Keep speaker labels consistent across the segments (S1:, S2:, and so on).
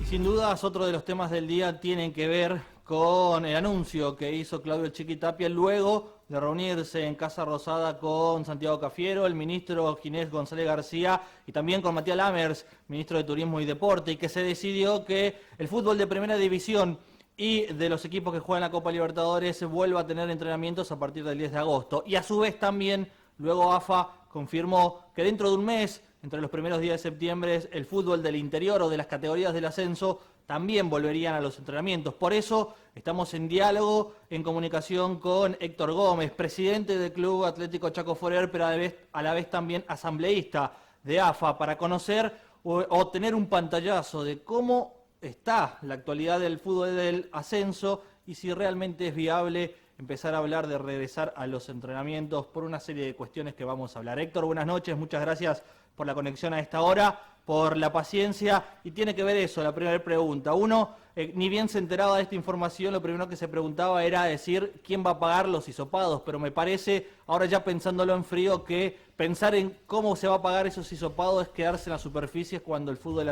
S1: Sin dudas, otro de los temas del día tienen que ver con el anuncio que hizo Claudio Chiquitapia luego de reunirse en Casa Rosada con Santiago Cafiero, el ministro Ginés González García y también con Matías Lamers, ministro de Turismo y Deporte, y que se decidió que el fútbol de primera división y de los equipos que juegan la Copa Libertadores vuelva a tener entrenamientos a partir del 10 de agosto. Y a su vez también, luego AFA confirmó que dentro de un mes, entre los primeros días de septiembre, el fútbol del interior o de las categorías del ascenso también volverían a los entrenamientos. Por eso estamos en diálogo, en comunicación con Héctor Gómez, presidente del Club Atlético Chaco Forer, pero a la vez también asambleísta de AFA, para conocer o tener un pantallazo de cómo está la actualidad del fútbol del ascenso y si realmente es viable empezar a hablar de regresar a los entrenamientos por una serie de cuestiones que vamos a hablar. Héctor, buenas noches, muchas gracias por la conexión a esta hora, por la paciencia, y tiene que ver eso, la primera pregunta. Uno, ni bien se enteraba de esta información, lo primero que se preguntaba era decir quién va a pagar los hisopados, pero me parece, ahora ya pensándolo en frío, que pensar en cómo se va a pagar esos hisopados es quedarse en las superficies cuando el fútbol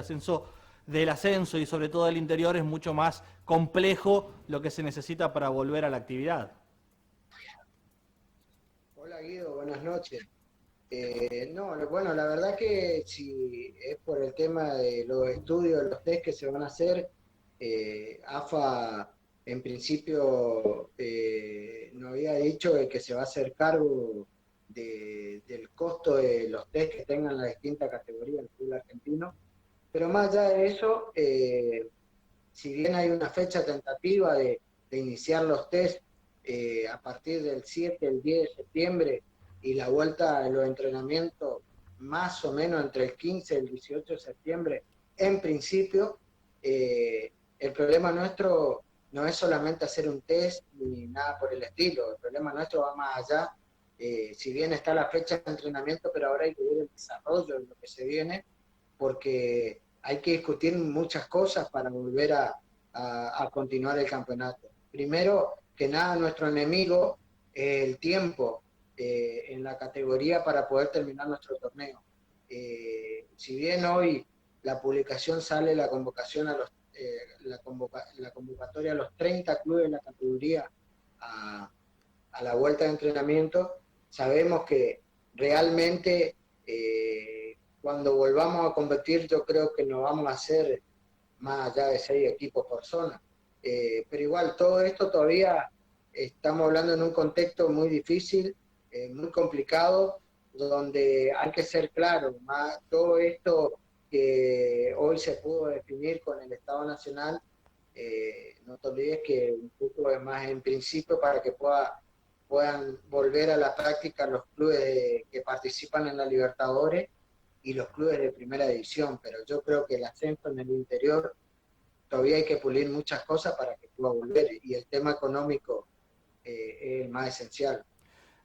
S1: del ascenso y sobre todo del interior es mucho más complejo lo que se necesita para volver a la actividad.
S2: Hola Guido, buenas noches. No, bueno, la verdad que si es por el tema de los estudios, los test que se van a hacer, AFA en principio nos había dicho de que se va a hacer cargo del costo de los test que tengan las distintas categorías del fútbol argentino, pero más allá de eso, si bien hay una fecha tentativa de iniciar los test a partir del 7, el 10 de septiembre y la vuelta de los entrenamientos más o menos entre el 15 y el 18 de septiembre, en principio, el problema nuestro no es solamente hacer un test ni nada por el estilo, el problema nuestro va más allá, si bien está la fecha de entrenamiento, pero ahora hay que ver el desarrollo de lo que se viene, porque hay que discutir muchas cosas para volver a continuar el campeonato. Primero que nada, nuestro enemigo es el tiempo en la categoría para poder terminar nuestro torneo. Si bien hoy la publicación sale la convocación a los la convocatoria a los 30 clubes de la categoría a la vuelta de entrenamiento, sabemos que realmente cuando volvamos a competir yo creo que no vamos a hacer más allá de 6 equipos por zona. Pero igual, todo esto todavía estamos hablando en un contexto muy difícil, muy complicado, donde hay que ser claro, más todo esto que hoy se pudo definir con el Estado Nacional, no te olvides que un poco es más en principio para que puedan volver a la práctica los clubes que participan en la Libertadores y los clubes de primera división, pero yo creo que el ascenso en el interior todavía hay que pulir muchas cosas para que pueda volver y el tema económico es el más esencial.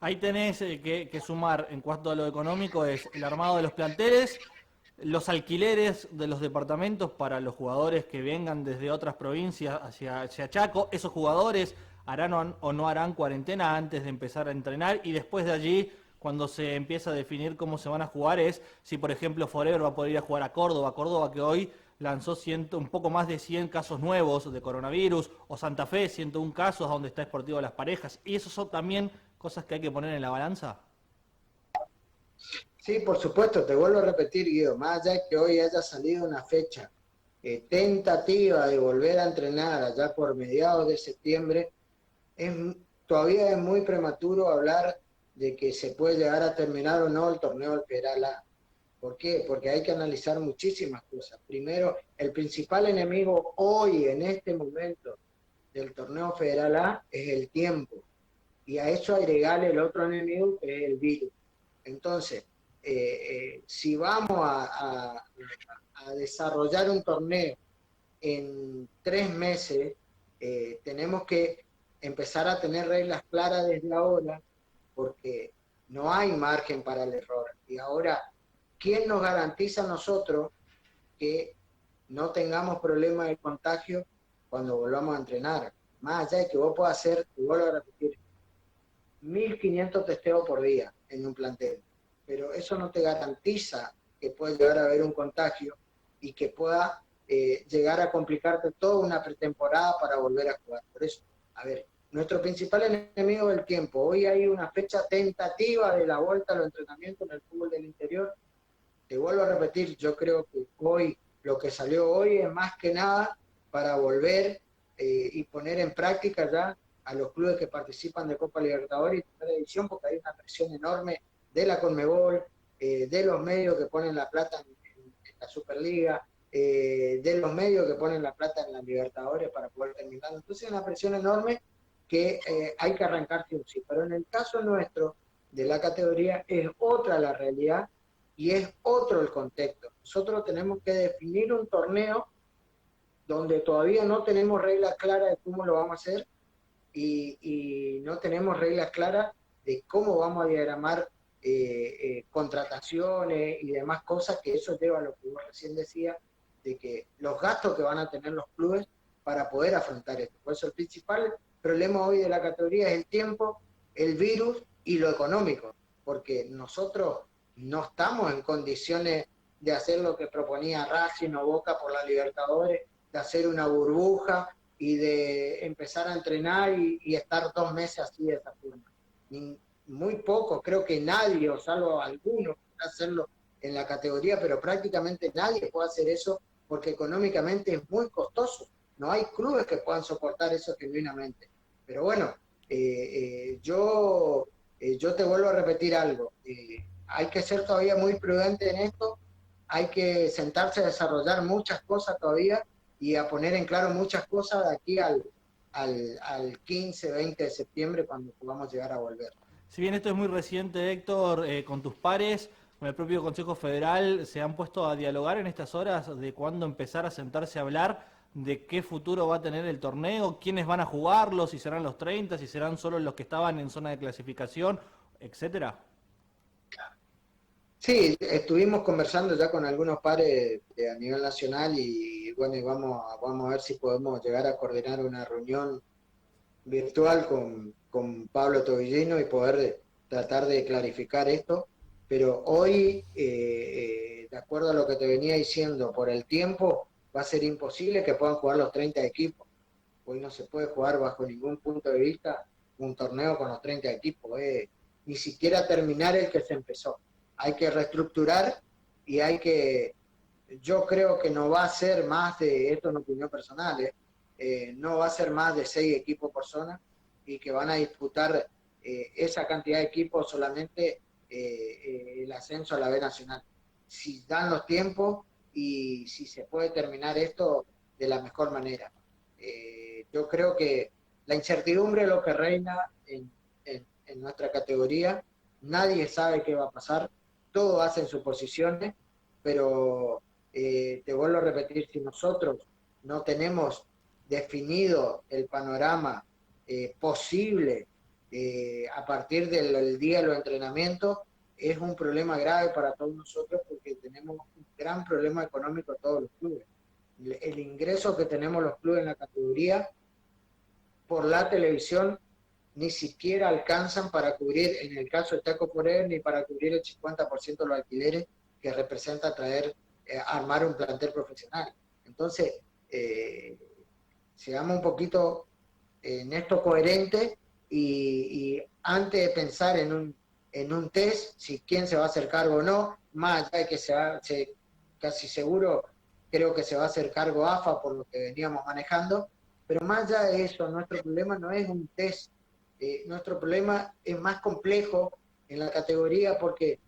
S1: Ahí tenés que sumar en cuanto a lo económico es el armado de los planteles, los alquileres de los departamentos para los jugadores que vengan desde otras provincias hacia Chaco. Esos jugadores harán o no harán cuarentena antes de empezar a entrenar y después de allí, cuando se empieza a definir cómo se van a jugar, es si por ejemplo Forever va a poder ir a jugar a Córdoba que hoy lanzó un poco más de 100 casos nuevos de coronavirus, o Santa Fe, 101 casos donde está Sportivo Las Parejas. ¿Y esos son también cosas que hay que poner en la balanza?
S2: Sí, por supuesto, te vuelvo a repetir, Guido, más allá de que hoy haya salido una fecha tentativa de volver a entrenar allá por mediados de septiembre, es, todavía es muy prematuro hablar de que se puede llegar a terminar o no el torneo del Federal A. ¿Por qué? Porque hay que analizar muchísimas cosas. Primero, el principal enemigo hoy, en este momento, del torneo Federal A es el tiempo. Y a eso agregarle el otro enemigo que es el virus. Entonces, si vamos a desarrollar un torneo en 3 meses, tenemos que empezar a tener reglas claras desde ahora, porque no hay margen para el error. Y ahora, ¿quién nos garantiza a nosotros que no tengamos problemas de contagio cuando volvamos a entrenar? Más allá de que vos puedas hacer, te vuelvo a repetir, 1.500 testeos por día en un plantel, pero eso no te garantiza que pueda llegar a haber un contagio y que pueda llegar a complicarte toda una pretemporada para volver a jugar. Por eso, a ver, nuestro principal enemigo es el tiempo. Hoy hay una fecha tentativa de la vuelta a los entrenamientos en el fútbol del interior. Te vuelvo a repetir, yo creo que hoy, lo que salió hoy es más que nada para volver y poner en práctica ya a los clubes que participan de Copa Libertadores y Primera División, porque hay una presión enorme de la Conmebol, de los medios que ponen la plata en la Superliga, de los medios que ponen la plata en la Libertadores para poder terminar. Entonces es una presión enorme que hay que arrancarse un sí. Pero en el caso nuestro, de la categoría, es otra la realidad y es otro el contexto. Nosotros tenemos que definir un torneo donde todavía no tenemos reglas claras de cómo lo vamos a hacer y no tenemos reglas claras de cómo vamos a diagramar contrataciones y demás cosas, que eso lleva a lo que vos recién decías, de que los gastos que van a tener los clubes para poder afrontar esto. Por eso el principal problema hoy de la categoría es el tiempo, el virus y lo económico, porque nosotros no estamos en condiciones de hacer lo que proponía Racing o Boca por la Libertadores, de hacer una burbuja y de empezar a entrenar y estar 2 meses así de esa forma. Muy poco, creo que nadie, o salvo algunos, puede hacerlo en la categoría, pero prácticamente nadie puede hacer eso porque económicamente es muy costoso. No hay clubes que puedan soportar eso genuinamente. Pero bueno, yo te vuelvo a repetir algo. Hay que ser todavía muy prudente en esto, hay que sentarse a desarrollar muchas cosas todavía y a poner en claro muchas cosas de aquí al 15, 20 de septiembre, cuando podamos llegar a volver.
S1: Si bien esto es muy reciente, Héctor, con tus pares, con el propio Consejo Federal, ¿se han puesto a dialogar en estas horas de cuándo empezar a sentarse a hablar de qué futuro va a tener el torneo, quiénes van a jugarlo, si serán los 30, si serán solo los que estaban en zona de clasificación, etcétera?
S2: Sí, estuvimos conversando ya con algunos pares a nivel nacional y bueno, y vamos a ver si podemos llegar a coordinar una reunión virtual con Pablo Tobillino y poder tratar de clarificar esto. Pero hoy, de acuerdo a lo que te venía diciendo, por el tiempo va a ser imposible que puedan jugar los 30 equipos. Hoy no se puede jugar bajo ningún punto de vista un torneo con los 30 equipos, ni siquiera terminar el que se empezó. Hay que reestructurar y yo creo que no va a ser más de, esto en opinión personal, no va a ser más de 6 equipos por zona y que van a disputar esa cantidad de equipos solamente el ascenso a la B Nacional. Si dan los tiempos y si se puede terminar esto de la mejor manera. Yo creo que la incertidumbre es lo que reina en nuestra categoría. Nadie sabe qué va a pasar, todos hacen suposiciones, pero te vuelvo a repetir, si nosotros no tenemos definido el panorama posible a partir del día de los entrenamientos, es un problema grave para todos nosotros porque tenemos un gran problema económico todos los clubes. El ingreso que tenemos los clubes en la categoría por la televisión ni siquiera alcanzan para cubrir, en el caso de Taco Forever, ni para cubrir el 50% de los alquileres que representa armar un plantel profesional. Entonces, seamos un poquito en esto coherentes y antes de pensar en un test, si quién se va a hacer cargo o no, más allá de que casi seguro creo que se va a hacer cargo AFA por lo que veníamos manejando, pero más allá de eso, nuestro problema no es un test, nuestro problema es más complejo en la categoría porque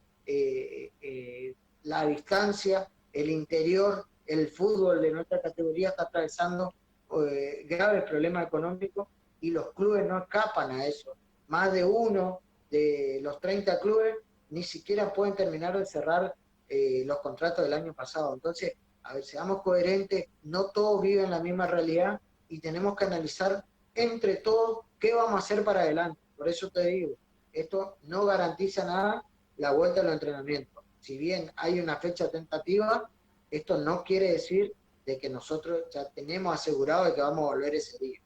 S2: la distancia, el interior, el fútbol de nuestra categoría está atravesando graves problemas económicos y los clubes no escapan a eso. Más de uno de los 30 clubes ni siquiera pueden terminar de cerrar los contratos del año pasado. Entonces, a ver, seamos coherentes, no todos viven la misma realidad y tenemos que analizar entre todos qué vamos a hacer para adelante. Por eso te digo, esto no garantiza nada la vuelta a los entrenamientos. Si bien hay una fecha tentativa, esto no quiere decir de que nosotros ya tenemos asegurado de que vamos a volver ese día.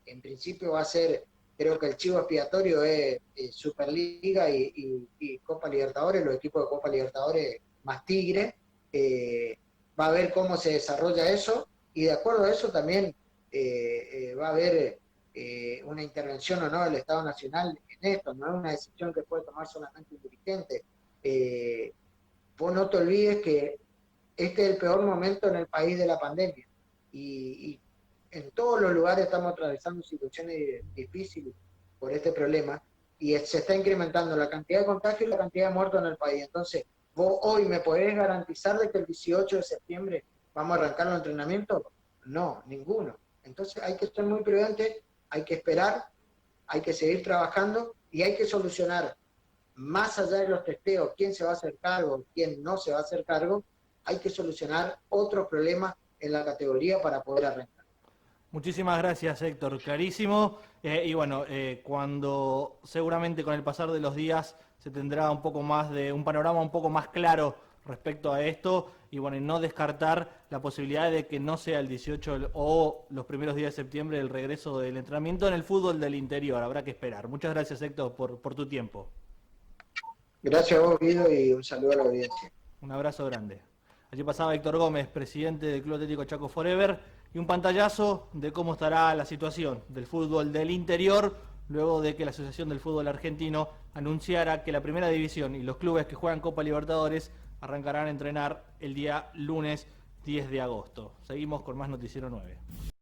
S2: En principio va a ser, creo que el chivo expiatorio es Superliga y Copa Libertadores, los equipos de Copa Libertadores más Tigre. Va a ver cómo se desarrolla eso y de acuerdo a eso también va a haber una intervención o no del Estado Nacional en esto, no es una decisión que puede tomar solamente un dirigente. Vos no te olvides que este es el peor momento en el país de la pandemia y en todos los lugares estamos atravesando situaciones difíciles por este problema y se está incrementando la cantidad de contagios y la cantidad de muertos en el país. Entonces, vos hoy me podés garantizar de que el 18 de septiembre vamos a arrancar los entrenamientos. No, ninguno. Entonces hay que estar muy prudentes, hay que esperar, hay que seguir trabajando y hay que solucionar, más allá de los testeos, quién se va a hacer cargo, quién no se va a hacer cargo, hay que solucionar otros problemas en la categoría para poder arrancar.
S1: Muchísimas gracias, Héctor, clarísimo. Y bueno, cuando seguramente con el pasar de los días se tendrá un poco más de un panorama un poco más claro respecto a esto, y bueno, y no descartar la posibilidad de que no sea el 18 o los primeros días de septiembre el regreso del entrenamiento en el fútbol del interior. Habrá que esperar. Muchas gracias, Héctor, por tu tiempo.
S2: Gracias a vos, Guido, y un saludo a la audiencia.
S1: Un abrazo grande. Allí pasaba Héctor Gómez, presidente del Club Atlético Chaco Forever, y un pantallazo de cómo estará la situación del fútbol del interior luego de que la Asociación del Fútbol Argentino anunciara que la Primera División y los clubes que juegan Copa Libertadores arrancarán a entrenar el día lunes 10 de agosto. Seguimos con más Noticiero 9.